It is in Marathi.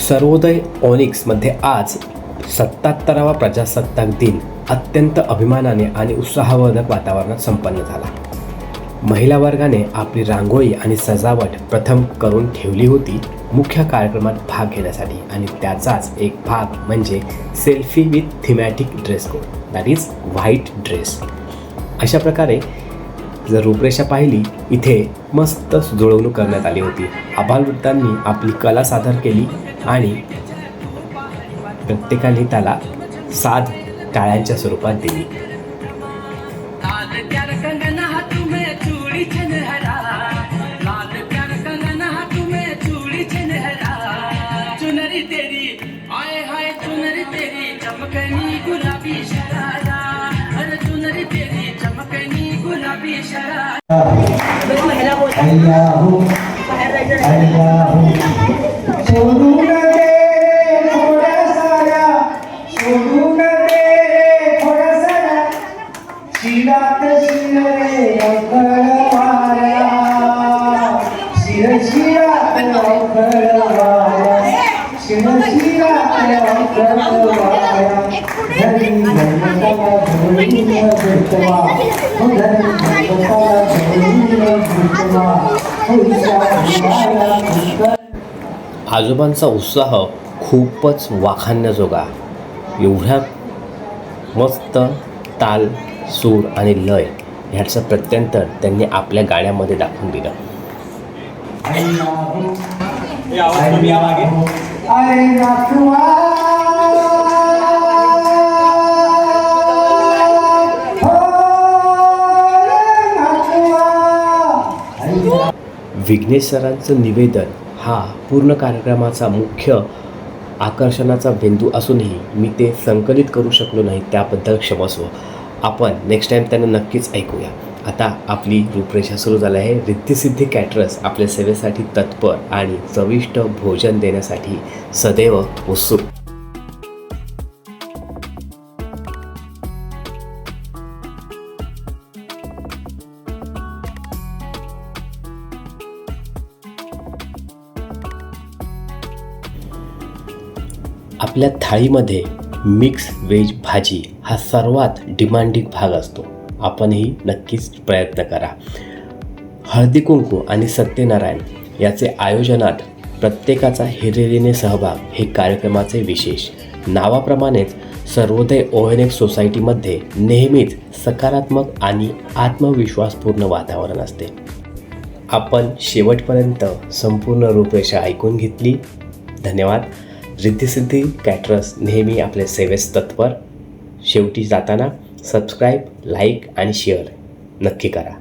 सर्वोदय ऑनिक्समध्ये आज 77वा प्रजासत्ताक दिन अत्यंत अभिमानाने आणि उत्साहवर्धक वातावरणात संपन्न झाला. महिला वर्गाने आपली रांगोळी आणि सजावट प्रथम करून ठेवली होती मुख्य कार्यक्रमात भाग घेण्यासाठी, आणि त्याचाच एक भाग म्हणजे selfie with thematic dress code, that is white dress. अशा प्रकारे जर रूपरेषा पाहिली, इथे मस्त जुळवणूक करण्यात आली होती. आबालवृद्धांनी आपली कला सादर केली आणि प्रत्येकाने त्याला साध टाळ्यांच्या स्वरूपात दिली. आजोबांचा उत्साह खूपच वाखाणण्याजोगा. एवढ्या मस्त ताल, सूर आणि लय ह्याचं प्रत्यंतर त्यांनी आपल्या गाण्यामध्ये दाखवून दिलं. विघ्नेश सरांचं निवेदन हा पूर्ण कार्यक्रमाचा मुख्य आकर्षणाचा बिंदू असूनही मी ते संकलित करू शकलो नाही, त्याबद्दल क्षमस्व. आपण नेक्स्ट टाईम त्यांना नक्कीच ऐकूया. आता आपली रूपरेषा सुरू झाली आहे. रिद्धिसिद्धी कॅटरर्स आपल्या सेवेसाठी तत्पर आणि चविष्ट भोजन देण्यासाठी सदैव उत्सुक. आपल्या थाळीमध्ये मिक्स व्हेज भाजी हा सर्वात डिमांडिंग भाग असतो. आपणही नक्कीच प्रयत्न करा. हळदी कुंकू आणि सत्यनारायण याचे आयोजनात प्रत्येकाचा हिरिरीने सहभाग हे कार्यक्रमाचे विशेष. नावाप्रमाणेच सर्वोदय ओएनएक्स सोसायटीमध्ये नेहमीच सकारात्मक आणि आत्मविश्वासपूर्ण वातावरण असते. आपण शेवटपर्यंत संपूर्ण रूपरेषा ऐकून घेतली. धन्यवाद. रिद्धिसिद्धी कॅटरर्स नेहमी आपल्या सेवेस तत्पर. शेवटी जाताना सबस्क्राईब, लाईक आणि शेअर नक्की करा.